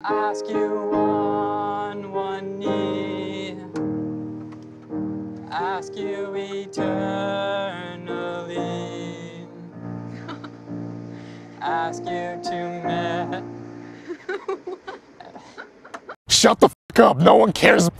Ask you on one knee, ask you eternally, ask you to Shut the f up, no one cares.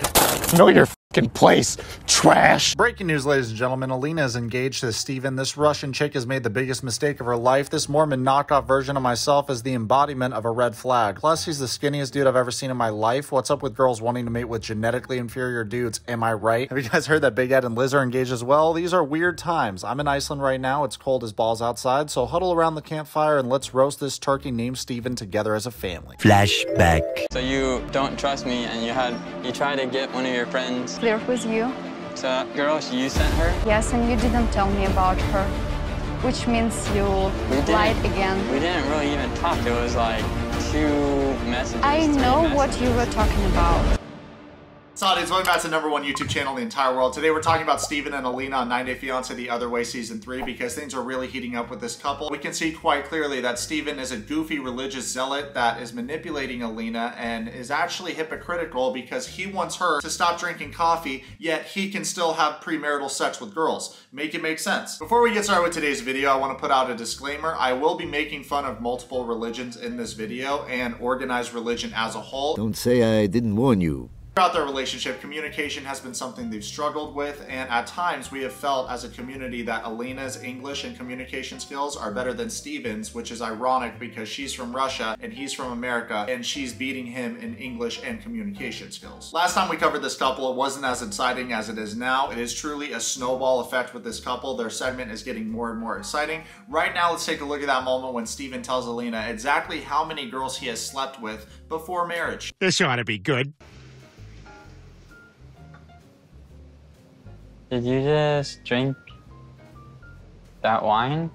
Know your fucking place, trash. Breaking news, ladies and gentlemen. Alina is engaged to Steven. This Russian chick has made the biggest mistake of her life. This Mormon knockoff version of myself is the embodiment of a red flag. Plus, he's the skinniest dude I've ever seen in my life. What's up with girls wanting to mate with genetically inferior dudes? Am I right? Have you guys heard that Big Ed and Liz are engaged as well? These are weird times. I'm in Iceland right now. It's cold as balls outside, so huddle around the campfire and let's roast this turkey named Steven together as a family. Flashback. So you don't trust me and you tried to get one of your friends. Flirt with you? So that girl, you sent her? Yes, and you didn't tell me about her, which means you lied again. We didn't really even talk. It was like 2 messages. I know 3 what you were talking about. Saudis, welcome back to the #1 YouTube channel in the entire world. Today we're talking about Steven and Alina on 9 Day Fiancé The Other Way Season 3 because things are really heating up with this couple. We can see quite clearly that Steven is a goofy religious zealot that is manipulating Alina and is actually hypocritical because he wants her to stop drinking coffee, yet he can still have premarital sex with girls. Make it make sense. Before we get started with today's video, I want to put out a disclaimer. I will be making fun of multiple religions in this video and organized religion as a whole. Don't say I didn't warn you. Throughout their relationship, communication has been something they've struggled with, and at times we have felt as a community that Alina's English and communication skills are better than Steven's, which is ironic because she's from Russia and he's from America, and she's beating him in English and communication skills. Last time we covered this couple, it wasn't as exciting as it is now. It is truly a snowball effect with this couple. Their segment is getting more and more exciting. Right now, let's take a look at that moment when Steven tells Alina exactly how many girls he has slept with before marriage. This ought to be good. Did you just drink that wine?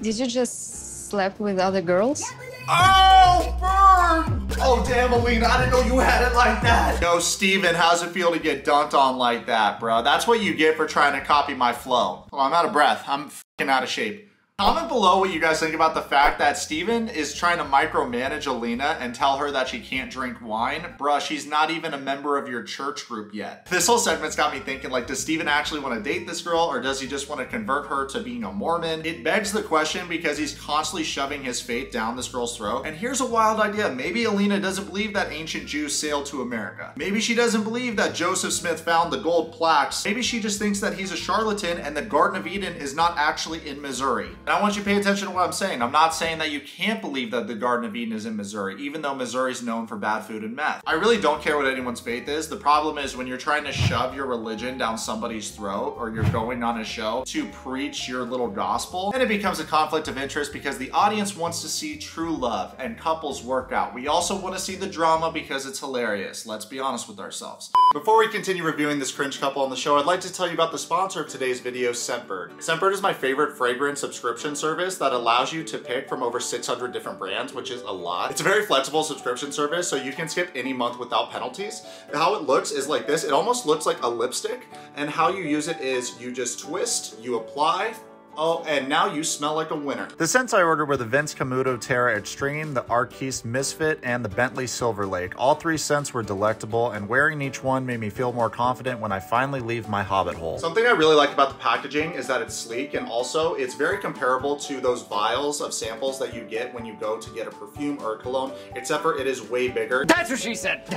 Did you just sleep with other girls? Oh, burn! Oh, damn, Alina, I didn't know you had it like that. Yo, Steven, how's it feel to get dunked on like that, bro? That's what you get for trying to copy my flow. Well, I'm out of breath. I'm fucking out of shape. Comment below what you guys think about the fact that Steven is trying to micromanage Alina and tell her that she can't drink wine. Bruh, she's not even a member of your church group yet. This whole segment's got me thinking, like, does Steven actually want to date this girl, or does he just want to convert her to being a Mormon? It begs the question because he's constantly shoving his faith down this girl's throat. And here's a wild idea. Maybe Alina doesn't believe that ancient Jews sailed to America. Maybe she doesn't believe that Joseph Smith found the gold plaques. Maybe she just thinks that he's a charlatan and the Garden of Eden is not actually in Missouri. And I want you to pay attention to what I'm saying. I'm not saying that you can't believe that the Garden of Eden is in Missouri, even though Missouri is known for bad food and meth. I really don't care what anyone's faith is. The problem is when you're trying to shove your religion down somebody's throat, or you're going on a show to preach your little gospel, then it becomes a conflict of interest because the audience wants to see true love and couples work out. We also want to see the drama because it's hilarious. Let's be honest with ourselves. Before we continue reviewing this cringe couple on the show, I'd like to tell you about the sponsor of today's video, Scentbird. Scentbird is my favorite fragrance subscription service that allows you to pick from over 600 different brands, which is a lot. It's a very flexible subscription service, so you can skip any month without penalties. How it looks is like this. It almost looks like a lipstick, and how you use it is you just twist, you apply, oh, and now you smell like a winner. The scents I ordered were the Vince Camuto Terra Extreme, the Arquiste Misfit, and the Bentley Silver Lake. All 3 scents were delectable, and wearing each one made me feel more confident when I finally leave my hobbit hole. Something I really like about the packaging is that it's sleek, and also it's very comparable to those vials of samples that you get when you go to get a perfume or a cologne, except for it is way bigger. That's what she said.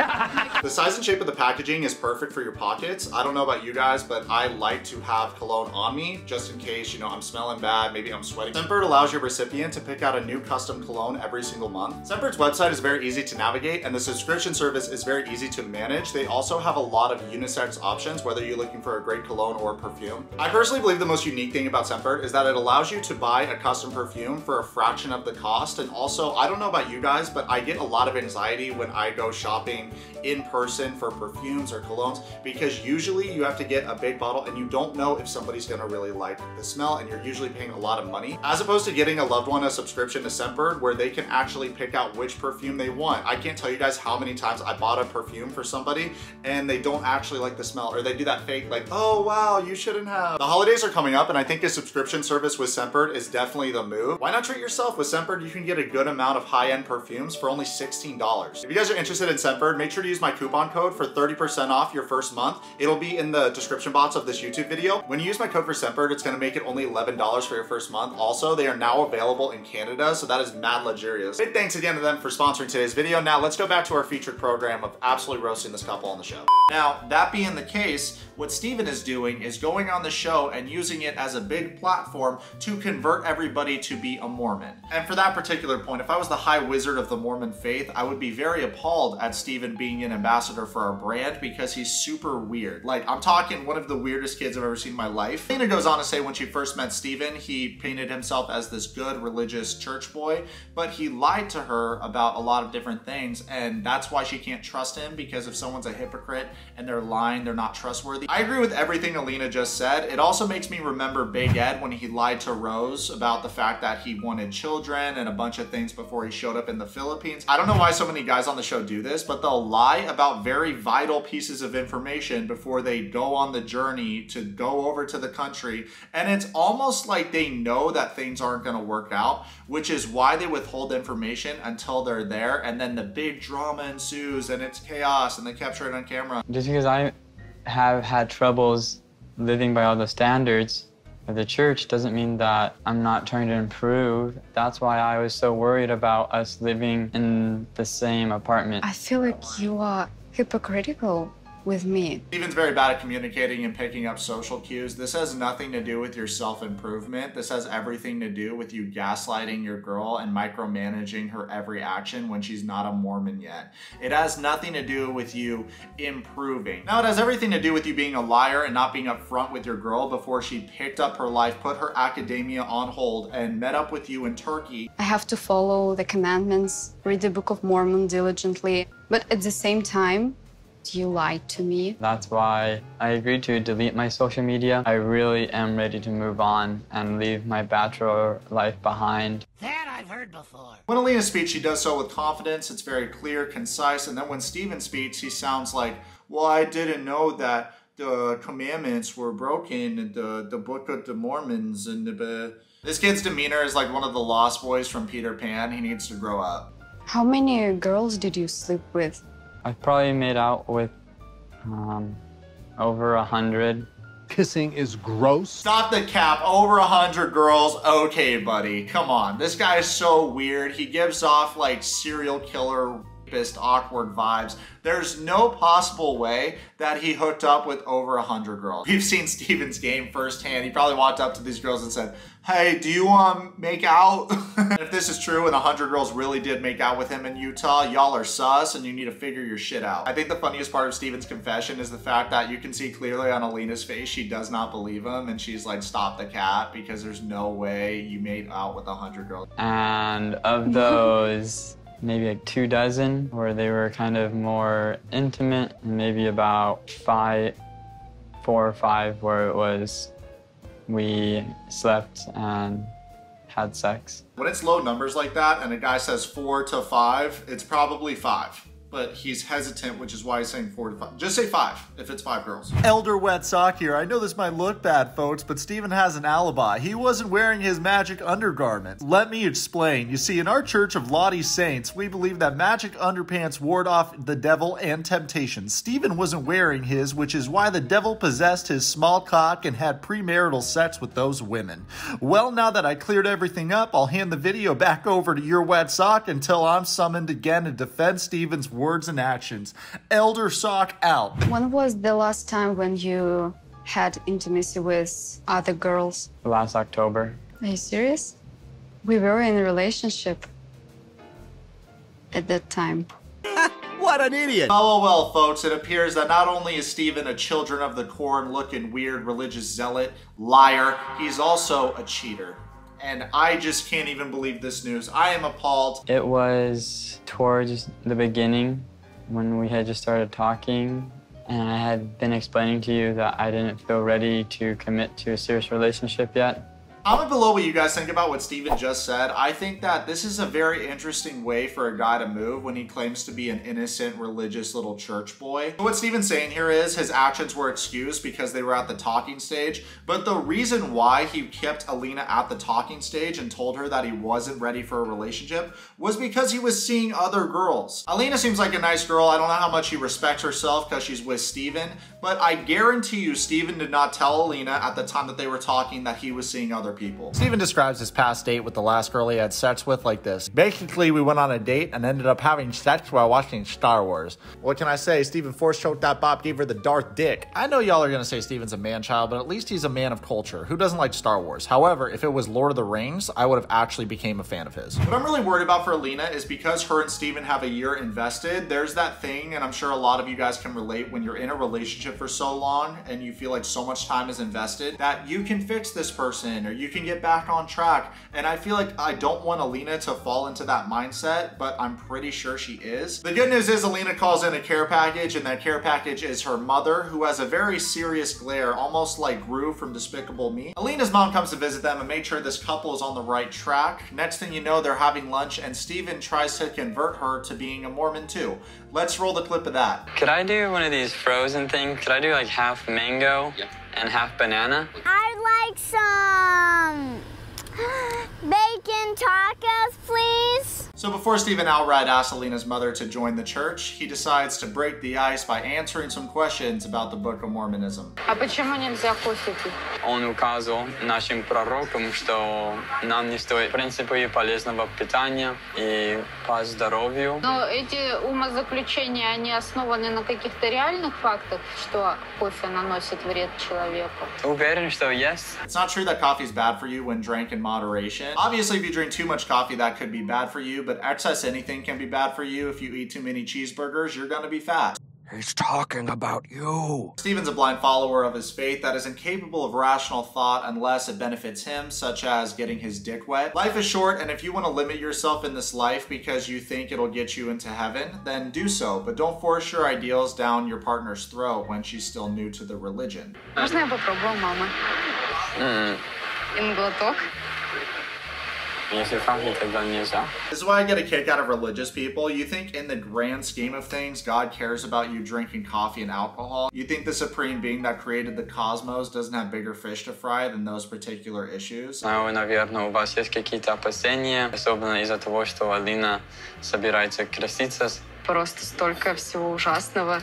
The size and shape of the packaging is perfect for your pockets. I don't know about you guys, but I like to have cologne on me just in case, you know, I'm smelling bad, maybe I'm sweating. Scentbird allows your recipient to pick out a new custom cologne every single month. Scentbird's website is very easy to navigate, and the subscription service is very easy to manage. They also have a lot of unisex options, whether you're looking for a great cologne or perfume. I personally believe the most unique thing about Scentbird is that it allows you to buy a custom perfume for a fraction of the cost. And also, I don't know about you guys, but I get a lot of anxiety when I go shopping in person for perfumes or colognes, because usually you have to get a big bottle and you don't know if somebody's gonna really like the smell, and you're you're usually paying a lot of money, as opposed to getting a loved one a subscription to Scentbird where they can actually pick out which perfume they want. I can't tell you guys how many times I bought a perfume for somebody and they don't actually like the smell, or they do that fake like, oh wow, you shouldn't have. The holidays are coming up and I think a subscription service with Scentbird is definitely the move. Why not treat yourself with Scentbird? You can get a good amount of high-end perfumes for only $16. If you guys are interested in Scentbird, make sure to use my coupon code for 30% off your first month. It'll be in the description box of this YouTube video. When you use my code for Scentbird, it's gonna make it only $11 for your first month. Also, they are now available in Canada, so that is mad luxurious. Big thanks again to them for sponsoring today's video. Now let's go back to our featured program of absolutely roasting this couple on the show. Now, that being the case, what Steven is doing is going on the show and using it as a big platform to convert everybody to be a Mormon. And for that particular point, if I was the high wizard of the Mormon faith, I would be very appalled at Steven being an ambassador for our brand because he's super weird. Like, I'm talking one of the weirdest kids I've ever seen in my life. Alina goes on to say when she first met Steven, he painted himself as this good religious church boy, but he lied to her about a lot of different things, and that's why she can't trust him, because if someone's a hypocrite and they're lying, they're not trustworthy. I agree with everything Alina just said. It also makes me remember Big Ed when he lied to Rose about the fact that he wanted children and a bunch of things before he showed up in the Philippines. I don't know why so many guys on the show do this, but they'll lie about very vital pieces of information before they go on the journey to go over to the country. And it's almost like they know that things aren't gonna work out, which is why they withhold information until they're there, and then the big drama ensues and it's chaos and they capture it on camera. Just because I have had troubles living by all the standards of the church doesn't mean that I'm not trying to improve. That's why I was so worried about us living in the same apartment. I feel like you are hypocritical with me. Steven's very bad at communicating and picking up social cues. This has nothing to do with your self-improvement. This has everything to do with you gaslighting your girl and micromanaging her every action when she's not a Mormon yet. It has nothing to do with you improving. Now, it has everything to do with you being a liar and not being upfront with your girl before she picked up her life, put her academia on hold, and met up with you in Turkey. I have to follow the commandments, read the Book of Mormon diligently, but at the same time, you lied to me. That's why I agreed to delete my social media. I really am ready to move on and leave my bachelor life behind. That I've heard before. When Alina speaks, she does so with confidence. It's very clear, concise, and then when Steven speaks, he sounds like, well, I didn't know that the commandments were broken in the Book of the Mormons and This kid's demeanor is like one of the Lost Boys from Peter Pan. He needs to grow up. How many girls did you sleep with? I've probably made out with over 100. Pissing is gross. Stop the cap. Over 100 girls. Okay, buddy. Come on. This guy is so weird. He gives off like serial killer, rapist, awkward vibes. There's no possible way that he hooked up with over 100 girls. We've seen Steven's game firsthand. He probably walked up to these girls and said, hey, do you want to make out? If this is true and 100 girls really did make out with him in Utah, y'all are sus and you need to figure your shit out. I think the funniest part of Steven's confession is the fact that you can see clearly on Alina's face she does not believe him, and she's like, stop the cat, because there's no way you made out with 100 girls. And of those, maybe like 2 dozen where they were kind of more intimate, and maybe about 4 or 5 where it was we slept and had sex. When it's low numbers like that and a guy says 4 to 5, it's probably 5. But he's hesitant, which is why he's saying 4 to 5. Just say 5 if it's 5 girls. Yourwetsock here. I know this might look bad, folks, but Steven has an alibi. He wasn't wearing his magic undergarments. Let me explain. You see, in our Church of Latter-day Saints, we believe that magic underpants ward off the devil and temptation. Steven wasn't wearing his, which is why the devil possessed his small cock and had premarital sex with those women. Well, now that I cleared everything up, I'll hand the video back over to Yourwetsock until I'm summoned again to defend Steven's words and actions. Elder Sock out. When was the last time when you had intimacy with other girls? Last October. Are you serious? We were in a relationship at that time. What an idiot! Well, folks, it appears that not only is Steven a Children of the Corn looking weird religious zealot, liar, he's also a cheater. And I just can't even believe this news. I am appalled. It was towards the beginning when we had just started talking, and I had been explaining to you that I didn't feel ready to commit to a serious relationship yet. Comment below what you guys think about what Steven just said. I think that this is a very interesting way for a guy to move when he claims to be an innocent, religious little church boy. What Steven's saying here is his actions were excused because they were at the talking stage, but the reason why he kept Alina at the talking stage and told her that he wasn't ready for a relationship was because he was seeing other girls. Alina seems like a nice girl. I don't know how much she respects herself because she's with Steven, but I guarantee you Steven did not tell Alina at the time that they were talking that he was seeing other people. Steven describes his past date with the last girl he had sex with like this. Basically, we went on a date and ended up having sex while watching Star Wars. What can I say? Steven force choked that Bob, gave her the Darth dick. I know y'all are gonna say Steven's a man-child, but at least he's a man of culture. Who doesn't like Star Wars? However, if it was Lord of the Rings, I would have actually became a fan of his. What I'm really worried about for Alina is because her and Steven have a year invested, there's that thing, and I'm sure a lot of you guys can relate when you're in a relationship for so long and you feel like so much time is invested that you can fix this person or you can get back on track. And I feel like I don't want Alina to fall into that mindset, but I'm pretty sure she is. The good news is Alina calls in a care package, and that care package is her mother, who has a very serious glare, almost like Gru from Despicable Me. Alina's mom comes to visit them and make sure this couple is on the right track. Next thing you know, they're having lunch and Steven tries to convert her to being a Mormon too. Let's roll the clip of that. Could I do one of these frozen things? Could I do like half mango and half banana? I'd like some bacon tacos, please. So before Steven outright asks Alina's mother to join the church, he decides to break the ice by answering some questions about the Book of Mormonism. А почему нельзя кушать? Он указывал нашим пророкам, что нам не стоит принципы полезного питания и по здоровью. Но эти умозаключения, они основаны на каких-то реальных фактах, что кофе наносит вред человеку? Уверен, что есть. It's not true that coffee is bad for you when drank in moderation. Obviously, if you drink too much coffee, that could be bad for you, but excess anything can be bad for you. If you eat too many cheeseburgers, you're gonna be fat. He's talking about you. Steven's a blind follower of his faith that is incapable of rational thought unless it benefits him, such as getting his dick wet. Life is short, and if you want to limit yourself in this life because you think it'll get you into heaven, then do so. But don't force your ideals down your partner's throat when she's still new to the religion. Можно я попробую, мама? Глоток. Если факты, тогда нельзя. This is why I get a kick out of religious people. You think in the grand scheme of things, God cares about you drinking coffee and alcohol? You think the supreme being that created the cosmos doesn't have bigger fish to fry than those particular issues? Наверное, у вас есть какие-то опасения, особенно из-за того, что Алина собирается креститься. Просто столько всего ужасного.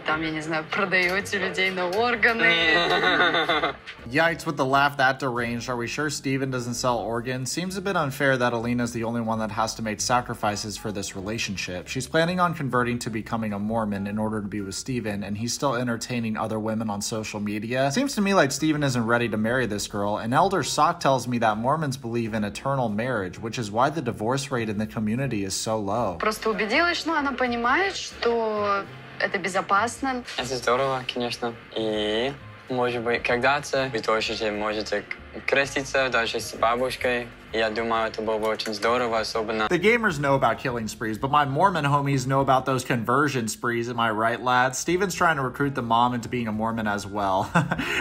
Там, я не знаю, продаете людей на органы. Yikes, with the laugh that deranged. Are we sure Steven doesn't sell organs? Seems a bit unfair that Alina's the only one that has to make sacrifices for this relationship. She's planning on converting to becoming a Mormon in order to be with Steven, and he's still entertaining other women on social media. Seems to me like Steven isn't ready to marry this girl, and Elder Sock tells me that Mormons believe in eternal marriage, which is why the divorce rate in the community is so low. Просто убедилась, что она понимает, что это безопасно. Это здорово, конечно. И, может быть, когда-то вы тоже можете креститься даже с бабушкой. Я думаю, это было бы очень здорово, особенно. The gamers know about killing sprees, but my Mormon homies know about those conversion sprees, am I right, lads? Steven's trying to recruit the mom into being a Mormon as well.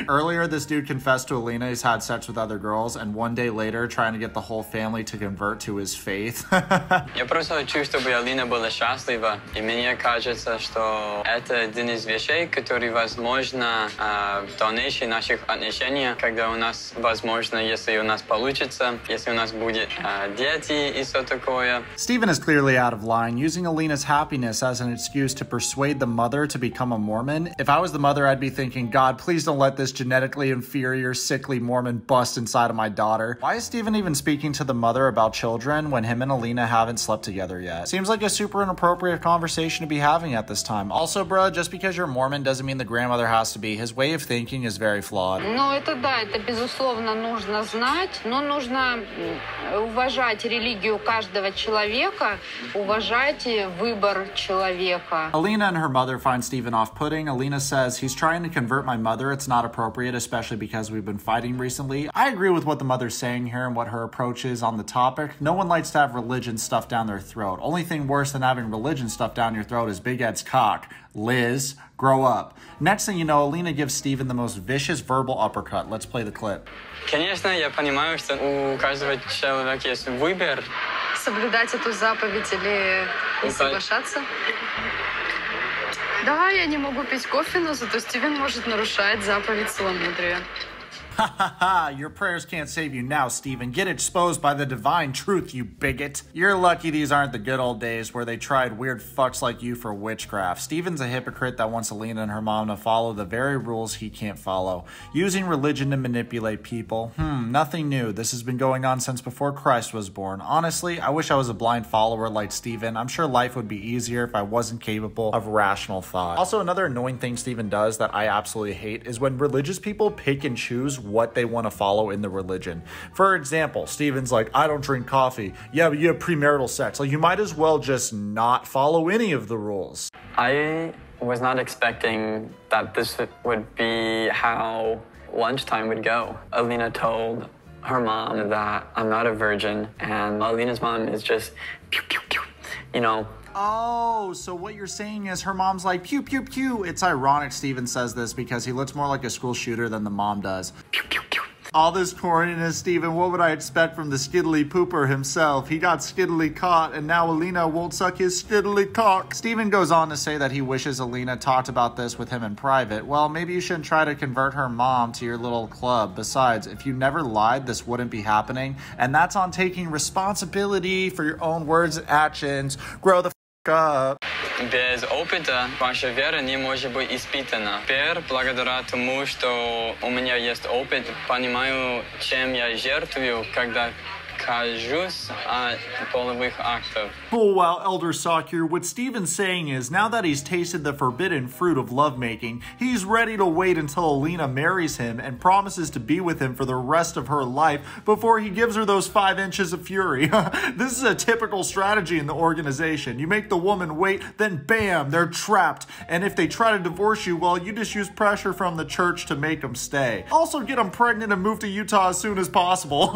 Earlier, this dude confessed to Alina he's had sex with other girls, and one day later, trying to get the whole family to convert to his faith. Я просто хочу, чтобы Алина была счастлива, и мне кажется, что это один из вещей, которые возможно в дальнейших наших отношениях, когда у нас, возможно, если у нас получится, если у нас будет дети и все такое. Steven is clearly out of line, using Alina's happiness as an excuse to persuade the mother to become a Mormon. If I was the mother, I'd be thinking, God, please don't let this genetically inferior, sickly Mormon bust inside of my daughter. Why is Steven even speaking to the mother about children when him and Alina haven't slept together yet? Seems like a super inappropriate conversation to be having at this time. Also, bruh, just because you're Mormon doesn't mean the grandmother has to be. His way of thinking is very flawed. Ну, это да, это безусловно нужно знать, но нужно уважать религию каждого человека, уважайте выбор человека. Alina and her mother find Steven off-putting. Alina says, he's trying to convert my mother. It's not appropriate, especially because we've been fighting recently. I agree with what the mother's saying here and what her approach is on the topic. No one likes to have religion stuffed down their throat. Only thing worse than having religion stuffed down your throat is Big Ed's cock. Liz, grow up. Next thing you know, Alina gives Steven the most vicious verbal uppercut. Let's play the clip. Конечно, я понимаю, что у каждого человека есть выбор. Соблюдать эту заповедь или не соглашаться? Да, я не могу пить кофе, но зато Стивен может нарушать заповедь целомудрия. Ha ha ha, your prayers can't save you now, Steven. Get exposed by the divine truth, you bigot. You're lucky these aren't the good old days where they tried weird fucks like you for witchcraft. Steven's a hypocrite that wants Alina and her mom to follow the very rules he can't follow. Using religion to manipulate people. Nothing new. This has been going on since before Christ was born. Honestly, I wish I was a blind follower like Steven. I'm sure life would be easier if I wasn't capable of rational thought. Also, another annoying thing Steven does that I absolutely hate is when religious people pick and choose what they want to follow in the religion. For example, Steven's like, I don't drink coffee. Yeah, but you have premarital sex. Like, you might as well just not follow any of the rules. I was not expecting that this would be how lunchtime would go. Alina told her mom that I'm not a virgin, and Alina's mom is just, pew, pew, pew, you know. Oh, so what you're saying is her mom's like, pew, pew, pew. It's ironic Steven says this because he looks more like a school shooter than the mom does. Pew, pew, pew. All this corniness, Steven, what would I expect from the skiddly pooper himself? He got skiddly caught, and now Alina won't suck his skiddly cock. Steven goes on to say that he wishes Alina talked about this with him in private. Well, maybe you shouldn't try to convert her mom to your little club. Besides, if you never lied, this wouldn't be happening. And that's on taking responsibility for your own words and actions. Grow the f*** up. Без опыта ваша вера не может быть испытана. Теперь, благодаря тому, что у меня есть опыт, понимаю, чем я жертвую, когда кажусь от половых актов. Oh, wow, Elder Sock here. What Steven's saying is, now that he's tasted the forbidden fruit of lovemaking, he's ready to wait until Alina marries him and promises to be with him for the rest of her life before he gives her those 5 inches of fury. This is a typical strategy in the organization. You make the woman wait, then bam, they're trapped. And if they try to divorce you, well, you just use pressure from the church to make them stay. Also, get them pregnant and move to Utah as soon as possible.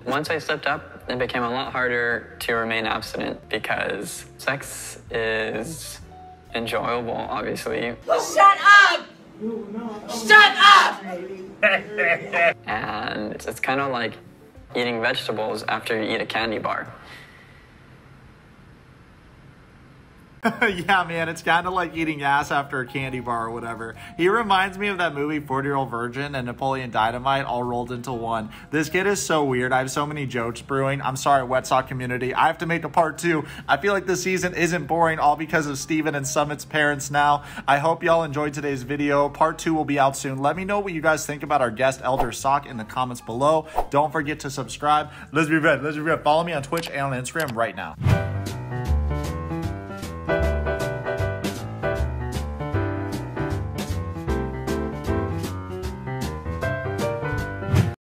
Once I slipped up, it became a lot harder to remain abstinent because sex is enjoyable, obviously. Shut up! Shut up! And it's kind of like eating vegetables after you eat a candy bar. Yeah, man, it's kind of like eating ass after a candy bar or whatever. He reminds me of that movie 40-Year-Old Virgin and Napoleon Dynamite all rolled into one. This kid is so weird. I have so many jokes brewing. I'm sorry, Wetsock community. I have to make a part 2. I feel like this season isn't boring all because of Steven and Summit's parents now. I hope y'all enjoyed today's video. Part 2 will be out soon. Let me know what you guys think about our guest, Elder Sock, in the comments below. Don't forget to subscribe. Let's be red. Let's be red. Follow me on Twitch and on Instagram right now.